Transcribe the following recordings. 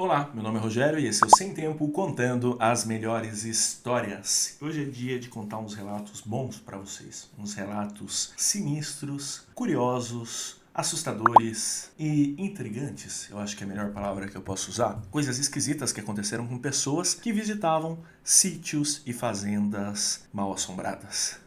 Olá, meu nome é Rogério e esse é o Sem Tempo contando as melhores histórias. Hoje é dia de contar uns relatos bons para vocês, uns relatos sinistros, curiosos, assustadores e intrigantes, eu acho que é a melhor palavra que eu posso usar. Coisas esquisitas que aconteceram com pessoas que visitavam sítios e fazendas mal assombradas.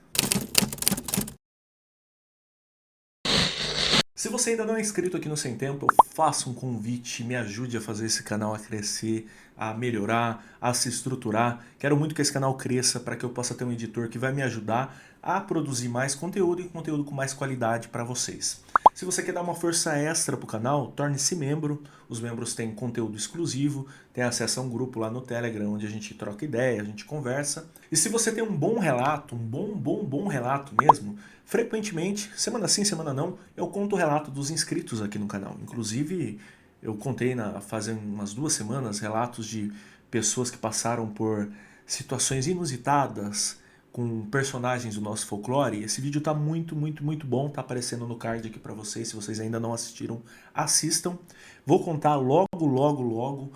Se você ainda não é inscrito aqui no Sem Tempo, eu faço um convite, me ajude a fazer esse canal a crescer, a melhorar, a se estruturar. Quero muito que esse canal cresça para que eu possa ter um editor que vai me ajudar a produzir mais conteúdo e conteúdo com mais qualidade para vocês. Se você quer dar uma força extra para o canal, torne-se membro. Os membros têm conteúdo exclusivo, tem acesso a um grupo lá no Telegram onde a gente troca ideia, a gente conversa. E se você tem um bom relato, um bom relato mesmo, frequentemente, semana sim, semana não, eu conto o relato dos inscritos aqui no canal. Inclusive, eu contei faz umas 2 semanas relatos de pessoas que passaram por situações inusitadas com personagens do nosso folclore. Esse vídeo tá muito bom, tá aparecendo no card aqui para vocês. Se vocês ainda não assistiram, assistam. Vou contar logo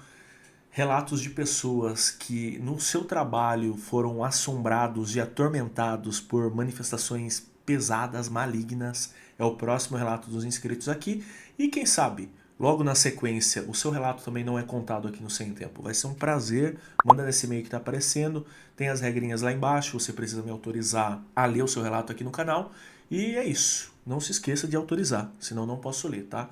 relatos de pessoas que no seu trabalho foram assombrados e atormentados por manifestações pesadas, malignas. É o próximo relato dos inscritos aqui. E quem sabe, logo na sequência, o seu relato também não é contado aqui no Sem Tempo. Vai ser um prazer. Manda nesse e-mail que está aparecendo. Tem as regrinhas lá embaixo. Você precisa me autorizar a ler o seu relato aqui no canal. E é isso. Não se esqueça de autorizar, senão não posso ler, tá?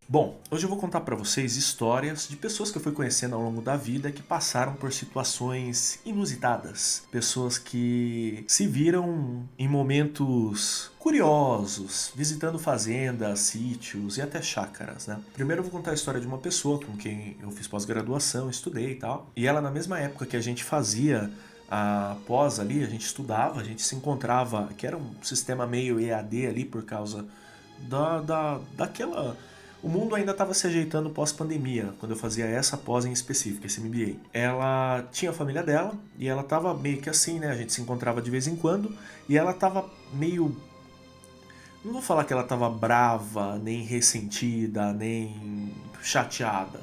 Bom, hoje eu vou contar para vocês histórias de pessoas que eu fui conhecendo ao longo da vida que passaram por situações inusitadas. Pessoas que se viram em momentos curiosos, visitando fazendas, sítios e até chácaras, né? Primeiro eu vou contar a história de uma pessoa com quem eu fiz pós-graduação, estudei e tal. E ela, na mesma época que a gente fazia a pós ali, a gente estudava, a gente se encontrava, que era um sistema meio EAD ali por causa daquela... O mundo ainda estava se ajeitando pós-pandemia, quando eu fazia essa pós em específico, esse MBA. Ela tinha a família dela e ela estava meio que assim, né? A gente se encontrava de vez em quando e ela estava meio... Não vou falar que ela estava brava, nem ressentida, nem chateada,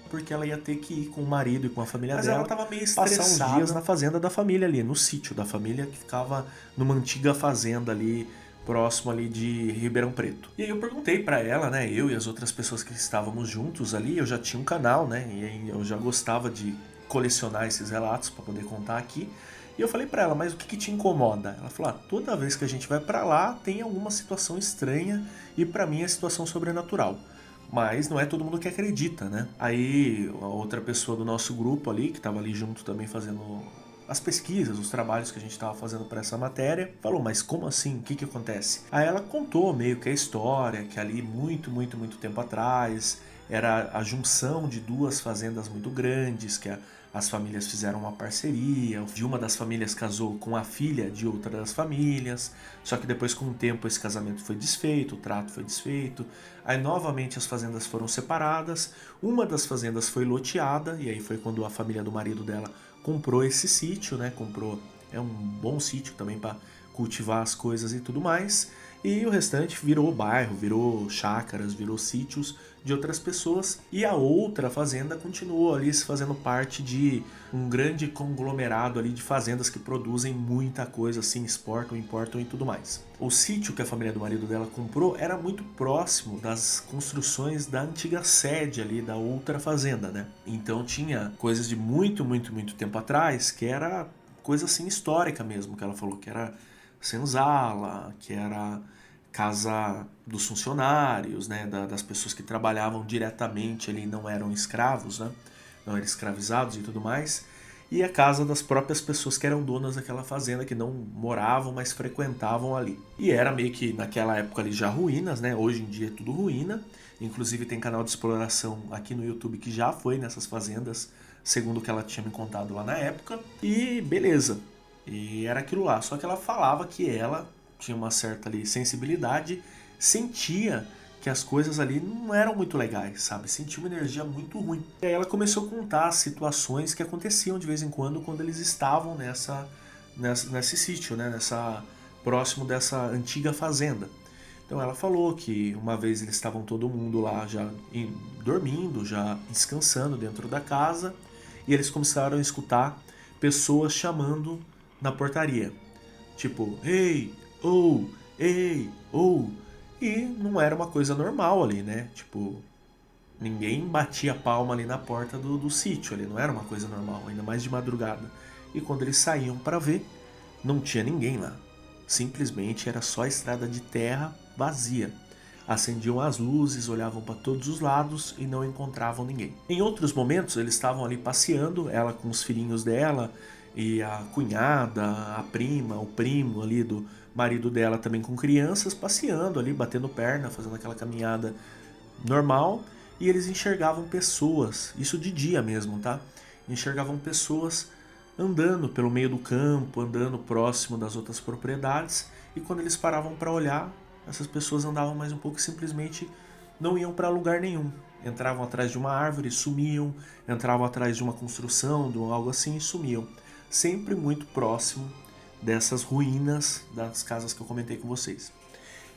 porque ela ia ter que ir com o marido e com a família dela. Mas ela estava meio estressada. Passar uns dias na fazenda da família ali, no sítio da família, que ficava numa antiga fazenda ali, próximo ali de Ribeirão Preto. E aí eu perguntei pra ela, né, eu e as outras pessoas que estávamos juntos ali, eu já tinha um canal, né, e aí eu já gostava de colecionar esses relatos pra poder contar aqui. E eu falei pra ela, mas o que te incomoda? Ela falou, toda vez que a gente vai pra lá tem alguma situação estranha e pra mim é situação sobrenatural. Mas não é todo mundo que acredita, né? Aí a outra pessoa do nosso grupo ali, que estava ali junto também fazendo as pesquisas, os trabalhos que a gente estava fazendo para essa matéria, falou, mas como assim? O que acontece? Aí ela contou meio que a história, que ali muito tempo atrás era a junção de 2 fazendas muito grandes, que as famílias fizeram uma parceria, de uma das famílias casou com a filha de outra das famílias, só que depois com o tempo esse casamento foi desfeito, o trato foi desfeito, aí novamente as fazendas foram separadas, uma das fazendas foi loteada, e aí foi quando a família do marido dela comprou esse sítio, né? Comprou, é um bom sítio também para cultivar as coisas e tudo mais. E o restante virou bairro, virou chácaras, virou sítios de outras pessoas. E a outra fazenda continuou ali se fazendo parte de um grande conglomerado ali de fazendas que produzem muita coisa, assim, exportam, importam e tudo mais. O sítio que a família do marido dela comprou era muito próximo das construções da antiga sede ali da outra fazenda, né? Então tinha coisas de muito tempo atrás que era coisa assim histórica mesmo, que ela falou que era senzala, que era casa dos funcionários, né, das pessoas que trabalhavam diretamente ali, não eram escravos, né, não eram escravizados e tudo mais, e a casa das próprias pessoas que eram donas daquela fazenda, que não moravam, mas frequentavam ali. E era meio que naquela época ali já ruínas, né, hoje em dia é tudo ruína, inclusive tem canal de exploração aqui no YouTube que já foi nessas fazendas, segundo o que ela tinha me contado lá na época, e beleza. E era aquilo lá, só que ela falava que ela tinha uma certa ali sensibilidade, sentia que as coisas ali não eram muito legais, sabe? Sentia uma energia muito ruim. E aí ela começou a contar as situações que aconteciam de vez em quando eles estavam nesse sítio, né? Próximo dessa antiga fazenda. Então ela falou que uma vez eles estavam todo mundo lá já dormindo, já descansando dentro da casa, e eles começaram a escutar pessoas chamando na portaria. Tipo, ei, ou, ei, ou. E não era uma coisa normal ali, né? Tipo, ninguém batia palma ali na porta do sítio ali, não era uma coisa normal, ainda mais de madrugada. E quando eles saíam para ver, não tinha ninguém lá. Simplesmente era só a estrada de terra vazia. Acendiam as luzes, olhavam para todos os lados e não encontravam ninguém. Em outros momentos, eles estavam ali passeando, ela com os filhinhos dela e a cunhada, a prima, o primo ali do marido dela também com crianças, passeando ali, batendo perna, fazendo aquela caminhada normal. E eles enxergavam pessoas, isso de dia mesmo, tá? Enxergavam pessoas andando pelo meio do campo, andando próximo das outras propriedades, e quando eles paravam para olhar, essas pessoas andavam mais um pouco e simplesmente não iam para lugar nenhum. Entravam atrás de uma árvore, sumiam, entravam atrás de uma construção, de algo assim e sumiam. Sempre muito próximo dessas ruínas das casas que eu comentei com vocês.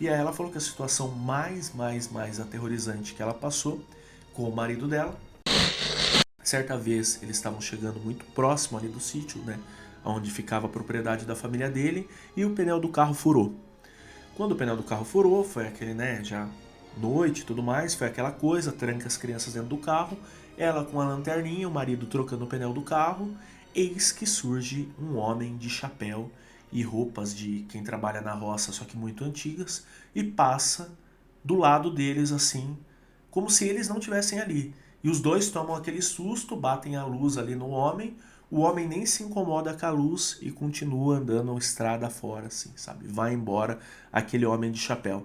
E aí ela falou que a situação mais aterrorizante que ela passou com o marido dela. Certa vez eles estavam chegando muito próximo ali do sítio, né, onde ficava a propriedade da família dele, e o pneu do carro furou. Quando o pneu do carro furou, foi aquele, né, já noite e tudo mais, foi aquela coisa, tranca as crianças dentro do carro, ela com a lanterninha, o marido trocando o pneu do carro, eis que surge um homem de chapéu e roupas de quem trabalha na roça, só que muito antigas, e passa do lado deles assim, como se eles não estivessem ali. E os dois tomam aquele susto, batem a luz ali no homem, o homem nem se incomoda com a luz e continua andando estrada fora, assim, sabe? Vai embora aquele homem de chapéu.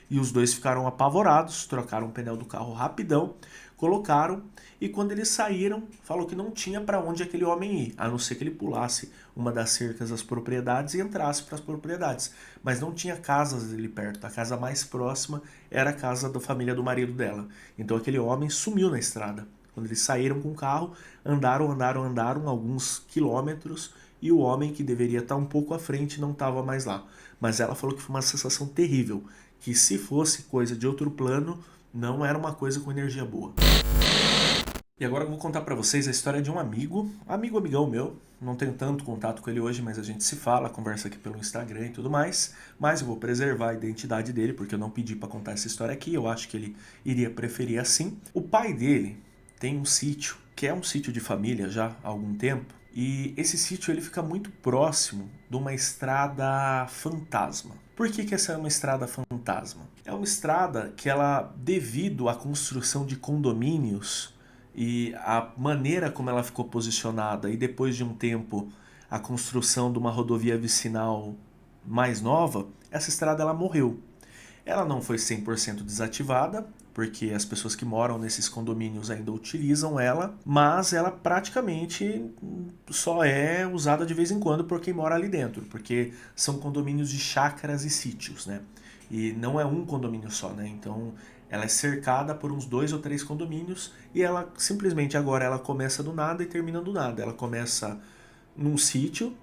E os dois ficaram apavorados, trocaram o pneu do carro rapidão, colocaram, e quando eles saíram, falou que não tinha para onde aquele homem ir, a não ser que ele pulasse uma das cercas das propriedades e entrasse para as propriedades. Mas não tinha casas ali perto, a casa mais próxima era a casa da família do marido dela. Então aquele homem sumiu na estrada. Quando eles saíram com o carro, andaram alguns quilômetros, e o homem que deveria estar um pouco à frente não estava mais lá. Mas ela falou que foi uma sensação terrível, que se fosse coisa de outro plano, não era uma coisa com energia boa. E agora eu vou contar pra vocês a história de um amigão meu. Não tenho tanto contato com ele hoje, mas a gente se fala, conversa aqui pelo Instagram e tudo mais. Mas eu vou preservar a identidade dele, porque eu não pedi pra contar essa história aqui. Eu acho que ele iria preferir assim. O pai dele tem um sítio, que é um sítio de família já há algum tempo. E esse sítio ele fica muito próximo de uma estrada fantasma. Por que essa é uma estrada fantasma? É uma estrada que ela, devido à construção de condomínios e a maneira como ela ficou posicionada, e depois de um tempo a construção de uma rodovia vicinal mais nova, essa estrada ela morreu. Ela não foi 100% desativada, porque as pessoas que moram nesses condomínios ainda utilizam ela, mas ela praticamente só é usada de vez em quando por quem mora ali dentro, porque são condomínios de chácaras e sítios, né? E não é um condomínio só, né? Então ela é cercada por uns 2 ou 3 condomínios, e ela simplesmente agora ela começa do nada e termina do nada. Ela começa num sítio,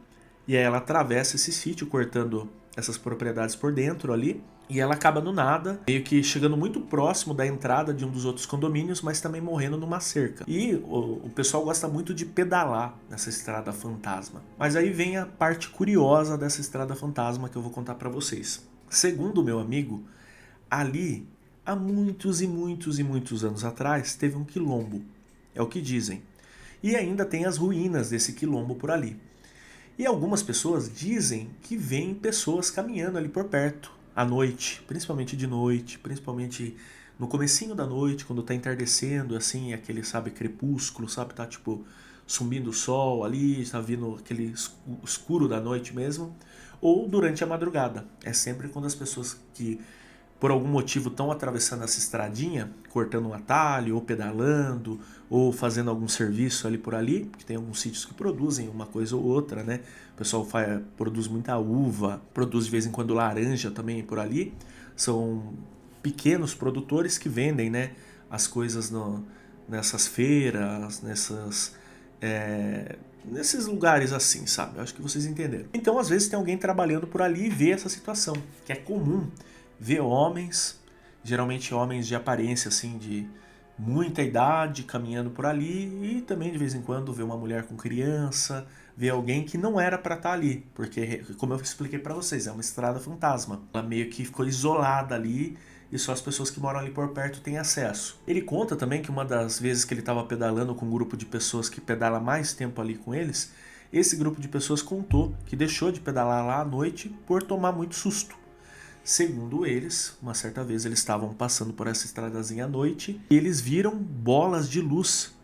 e aí ela atravessa esse sítio cortando essas propriedades por dentro ali, e ela acaba no nada, meio que chegando muito próximo da entrada de um dos outros condomínios, mas também morrendo numa cerca. E o pessoal gosta muito de pedalar nessa estrada fantasma. Mas aí vem a parte curiosa dessa estrada fantasma que eu vou contar pra vocês. Segundo o meu amigo, ali, há muitos anos atrás, teve um quilombo. É o que dizem. E ainda tem as ruínas desse quilombo por ali. E algumas pessoas dizem que veem pessoas caminhando ali por perto, à noite, principalmente de noite, principalmente no comecinho da noite, quando tá entardecendo, assim, aquele, sabe, crepúsculo, sabe, tá tipo sumindo o sol ali, tá vindo aquele escuro da noite mesmo, ou durante a madrugada. É sempre quando as pessoas que por algum motivo estão atravessando essa estradinha, cortando um atalho, ou pedalando, ou fazendo algum serviço ali por ali, porque tem alguns sítios que produzem uma coisa ou outra, né? O pessoal produz muita uva, produz de vez em quando laranja também por ali. São pequenos produtores que vendem, né, as coisas nessas feiras, nesses lugares assim, sabe? Acho que vocês entenderam. Então, às vezes tem alguém trabalhando por ali e vê essa situação, que é comum ver homens, geralmente homens de aparência assim de muita idade caminhando por ali, e também de vez em quando ver uma mulher com criança, ver alguém que não era para estar ali, porque como eu expliquei para vocês, é uma estrada fantasma. Ela meio que ficou isolada ali e só as pessoas que moram ali por perto têm acesso. Ele conta também que uma das vezes que ele estava pedalando com um grupo de pessoas que pedala mais tempo ali com eles, esse grupo de pessoas contou que deixou de pedalar lá à noite por tomar muito susto. Segundo eles, uma certa vez eles estavam passando por essa estradazinha à noite e eles viram bolas de luz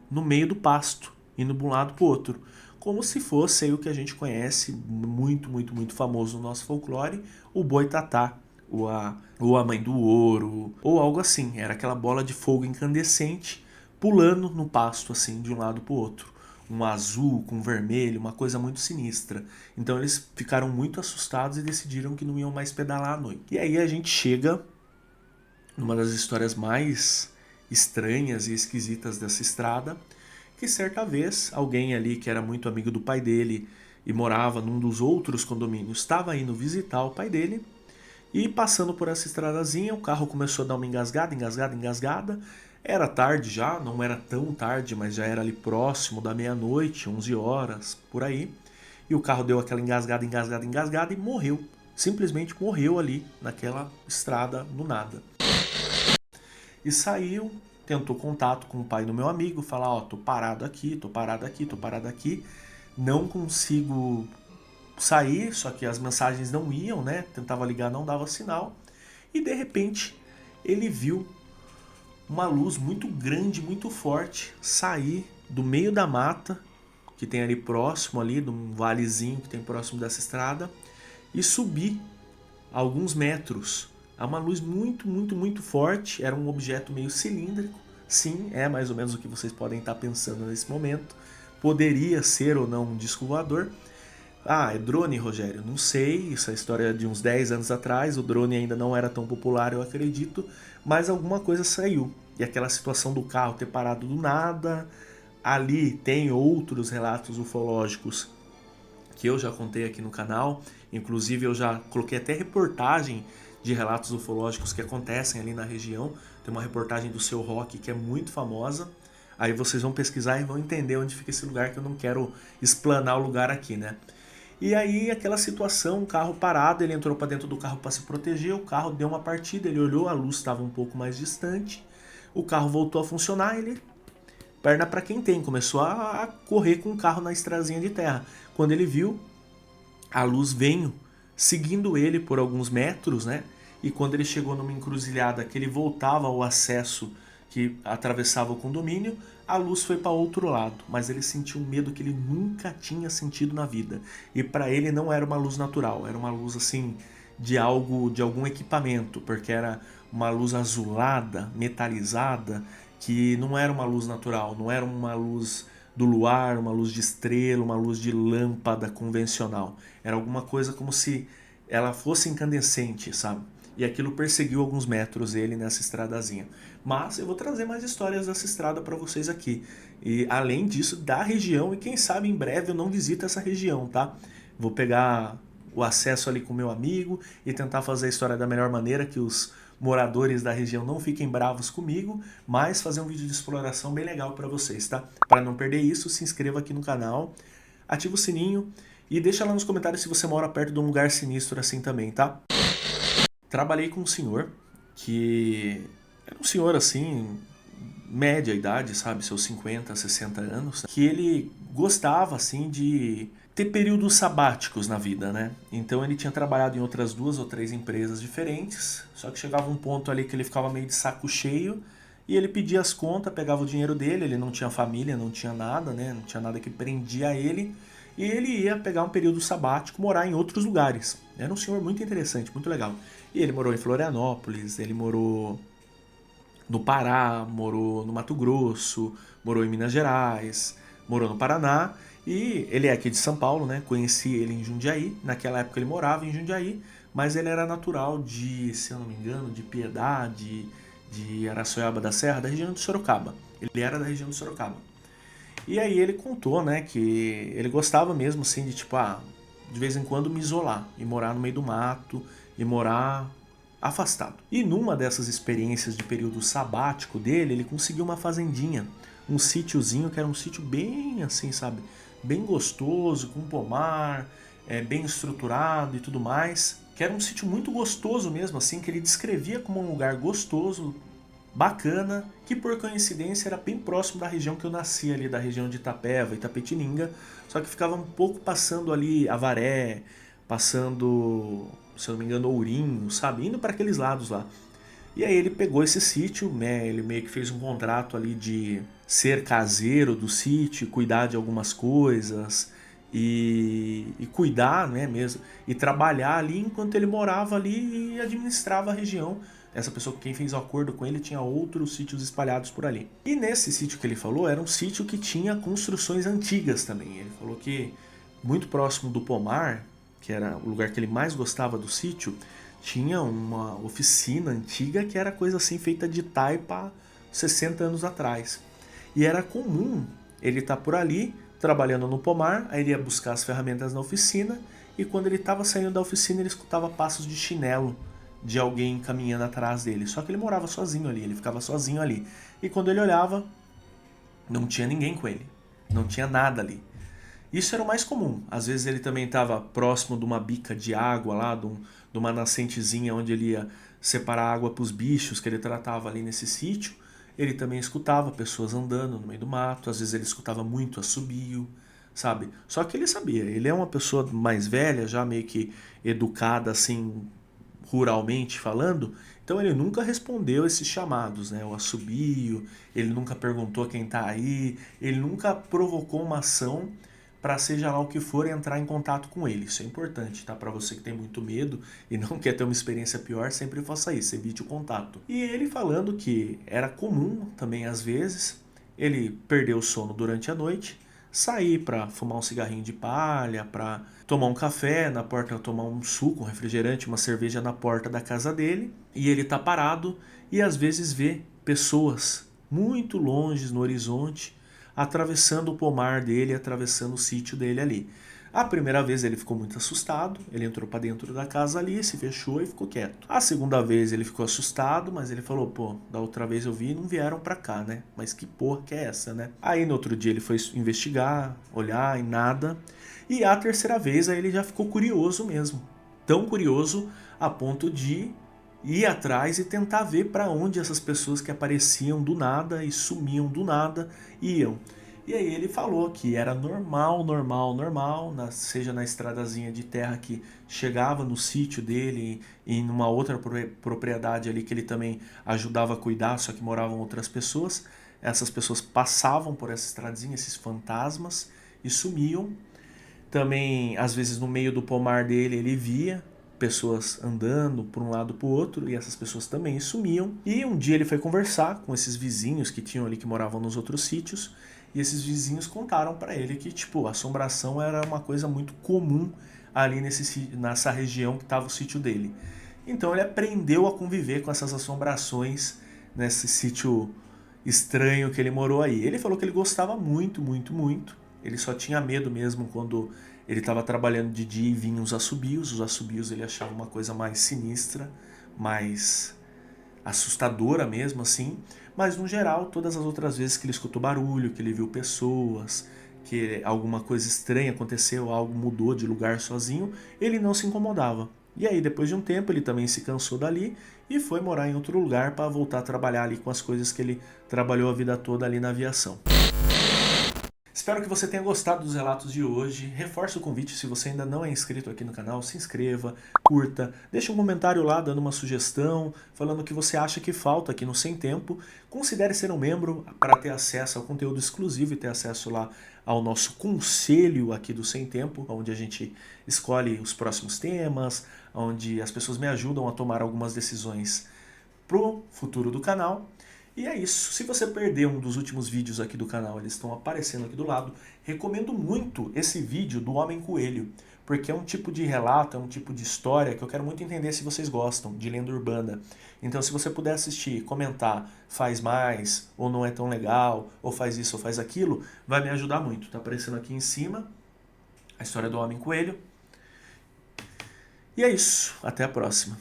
no meio do pasto, indo de um lado para o outro, como se fosse aí o que a gente conhece, muito famoso no nosso folclore, o boitatá, ou a mãe do ouro, ou algo assim. Era aquela bola de fogo incandescente pulando no pasto assim de um lado para o outro. Um azul com vermelho, uma coisa muito sinistra. Então eles ficaram muito assustados e decidiram que não iam mais pedalar à noite. E aí a gente chega numa das histórias mais estranhas e esquisitas dessa estrada, que certa vez alguém ali que era muito amigo do pai dele e morava num dos outros condomínios estava indo visitar o pai dele e passando por essa estradazinha o carro começou a dar uma engasgada. Era tarde já, não era tão tarde, mas já era ali próximo da meia-noite, 11 horas, por aí. E o carro deu aquela engasgada e morreu. Simplesmente morreu ali naquela estrada no nada. E saiu, tentou contato com o pai do meu amigo, falar, ó, tô parado aqui, não consigo sair, só que as mensagens não iam, né? Tentava ligar, não dava sinal. E de repente ele viu uma luz muito grande, muito forte, sair do meio da mata, que tem ali próximo, ali, de um valezinho que tem próximo dessa estrada, e subir alguns metros. É uma luz muito forte, era um objeto meio cilíndrico. Sim, é mais ou menos o que vocês podem estar pensando nesse momento. Poderia ser ou não um disco voador. Ah, é drone, Rogério? Não sei, isso é história de uns 10 anos atrás, o drone ainda não era tão popular, eu acredito, mas alguma coisa saiu. E aquela situação do carro ter parado do nada, ali tem outros relatos ufológicos que eu já contei aqui no canal, inclusive eu já coloquei até reportagem de relatos ufológicos que acontecem ali na região, tem uma reportagem do Seu Rock que é muito famosa, aí vocês vão pesquisar e vão entender onde fica esse lugar, que eu não quero explanar o lugar aqui, né? E aí aquela situação, o carro parado, ele entrou para dentro do carro para se proteger, o carro deu uma partida, ele olhou, a luz estava um pouco mais distante, o carro voltou a funcionar, ele, perna para quem tem, começou a correr com o carro na estrazinha de terra. Quando ele viu, a luz veio seguindo ele por alguns metros, né? E quando ele chegou numa encruzilhada que ele voltava ao acesso que atravessava o condomínio, a luz foi para outro lado, mas ele sentiu um medo que ele nunca tinha sentido na vida. E para ele não era uma luz natural, era uma luz assim de algo, de algum equipamento, porque era uma luz azulada, metalizada, que não era uma luz natural, não era uma luz do luar, uma luz de estrela, uma luz de lâmpada convencional. Era alguma coisa como se ela fosse incandescente, sabe? E aquilo perseguiu alguns metros ele nessa estradazinha. Mas eu vou trazer mais histórias dessa estrada para vocês aqui. E além disso, da região, e quem sabe em breve eu não visito essa região, tá? Vou pegar o acesso ali com meu amigo e tentar fazer a história da melhor maneira, que os moradores da região não fiquem bravos comigo, mas fazer um vídeo de exploração bem legal para vocês, tá? Para não perder isso, se inscreva aqui no canal, ativa o sininho e deixa lá nos comentários se você mora perto de um lugar sinistro assim também, tá? Trabalhei com um senhor que era um senhor assim, média idade, sabe, seus 50, 60 anos, que ele gostava assim de ter períodos sabáticos na vida, né? Então ele tinha trabalhado em outras 2 ou 3 empresas diferentes, só que chegava um ponto ali que ele ficava meio de saco cheio e ele pedia as contas, pegava o dinheiro dele, ele não tinha família, não tinha nada, né? Não tinha nada que prendia ele, e ele ia pegar um período sabático, morar em outros lugares. Era um senhor muito interessante, muito legal. E ele morou em Florianópolis, ele morou no Pará, morou no Mato Grosso, morou em Minas Gerais, morou no Paraná, e ele é aqui de São Paulo, né? Conheci ele em Jundiaí, naquela época ele morava em Jundiaí, mas ele era natural de, se eu não me engano, de Piedade, de Araçoiaba da Serra, da região de Sorocaba. Ele era da região de Sorocaba. E aí ele contou, né, que ele gostava mesmo assim de tipo, de vez em quando me isolar e morar no meio do mato e morar afastado. E numa dessas experiências de período sabático dele, ele conseguiu uma fazendinha, um sítiozinho que era um sítio bem assim, sabe, bem gostoso, com pomar, bem estruturado e tudo mais, que era um sítio muito gostoso mesmo, assim, que ele descrevia como um lugar gostoso, bacana, que por coincidência era bem próximo da região que eu nasci ali, da região de Itapeva, Itapetininga, só que ficava um pouco passando ali Avaré, passando, se eu não me engano, Ourinho, sabe, indo para aqueles lados lá. E aí ele pegou esse sítio, né, ele meio que fez um contrato ali de ser caseiro do sítio, cuidar de algumas coisas e cuidar, né, mesmo, e trabalhar ali enquanto ele morava ali e administrava a região. Essa pessoa, quem fez o acordo com ele, tinha outros sítios espalhados por ali. E nesse sítio que ele falou, era um sítio que tinha construções antigas também. Ele falou que muito próximo do pomar, que era o lugar que ele mais gostava do sítio, tinha uma oficina antiga que era coisa assim feita de taipa 60 anos atrás. E era comum ele estar por ali, trabalhando no pomar, aí ele ia buscar as ferramentas na oficina, e quando ele estava saindo da oficina ele escutava passos de chinelo de alguém caminhando atrás dele. Só que ele morava sozinho ali, ele ficava sozinho ali. E quando ele olhava, não tinha ninguém com ele, não tinha nada ali. Isso era o mais comum. Às vezes ele também estava próximo de uma bica de água lá, de uma nascentezinha onde ele ia separar água para os bichos que ele tratava ali nesse sítio. Ele também escutava pessoas andando no meio do mato, às vezes ele escutava muito assobio, sabe? Só que ele sabia, ele é uma pessoa mais velha, já meio que educada assim, ruralmente falando, então ele nunca respondeu esses chamados, né? O assobio, ele nunca perguntou quem tá aí, ele nunca provocou uma ação para seja lá o que for entrar em contato com ele. Isso é importante, tá? Para você que tem muito medo e não quer ter uma experiência pior, sempre faça isso, evite o contato. E ele falando que era comum também às vezes ele perder o sono durante a noite, sair para fumar um cigarrinho de palha, para tomar um café na porta, tomar um suco, um refrigerante, uma cerveja na porta da casa dele, e ele tá parado e às vezes vê pessoas muito longe no horizonte, atravessando o pomar dele, atravessando o sítio dele ali. A primeira vez ele ficou muito assustado, ele entrou para dentro da casa ali, se fechou e ficou quieto. A segunda vez ele ficou assustado, mas ele falou, pô, da outra vez eu vi e não vieram para cá, né? Mas que porra que é essa, né? Aí no outro dia ele foi investigar, olhar e nada. E a terceira vez aí ele já ficou curioso mesmo. Tão curioso a ponto de ir atrás e tentar ver para onde essas pessoas que apareciam do nada e sumiam do nada iam. E aí ele falou que era normal, seja na estradazinha de terra que chegava no sítio dele e numa outra propriedade ali que ele também ajudava a cuidar, só que moravam outras pessoas. Essas pessoas passavam por essa estradazinha, esses fantasmas, e sumiam. Também, às vezes, no meio do pomar dele, ele via pessoas andando por um lado para o outro e essas pessoas também sumiam. E um dia ele foi conversar com esses vizinhos que tinham ali, que moravam nos outros sítios, e esses vizinhos contaram para ele que, tipo, a assombração era uma coisa muito comum ali nessa região que estava o sítio dele. Então ele aprendeu a conviver com essas assombrações nesse sítio estranho que ele morou aí. Ele falou que ele gostava muito, muito, muito. Ele só tinha medo mesmo quando ele estava trabalhando de dia e vinham os assobios. Os assobios ele achava uma coisa mais sinistra, mais assustadora mesmo assim. Mas no geral, todas as outras vezes que ele escutou barulho, que ele viu pessoas, que alguma coisa estranha aconteceu, algo mudou de lugar sozinho, ele não se incomodava. E aí, depois de um tempo, ele também se cansou dali e foi morar em outro lugar para voltar a trabalhar ali com as coisas que ele trabalhou a vida toda ali na aviação. Espero que você tenha gostado dos relatos de hoje. Reforço o convite, se você ainda não é inscrito aqui no canal, se inscreva, curta, deixe um comentário lá dando uma sugestão, falando o que você acha que falta aqui no Sem Tempo. Considere ser um membro para ter acesso ao conteúdo exclusivo e ter acesso lá ao nosso conselho aqui do Sem Tempo, onde a gente escolhe os próximos temas, onde as pessoas me ajudam a tomar algumas decisões pro futuro do canal. E é isso. Se você perdeu um dos últimos vídeos aqui do canal, eles estão aparecendo aqui do lado, recomendo muito esse vídeo do Homem Coelho, porque é um tipo de relato, é um tipo de história que eu quero muito entender se vocês gostam, de lenda urbana. Então se você puder assistir, comentar, faz mais, ou não é tão legal, ou faz isso, ou faz aquilo, vai me ajudar muito. Tá aparecendo aqui em cima a história do Homem Coelho. E é isso. Até a próxima.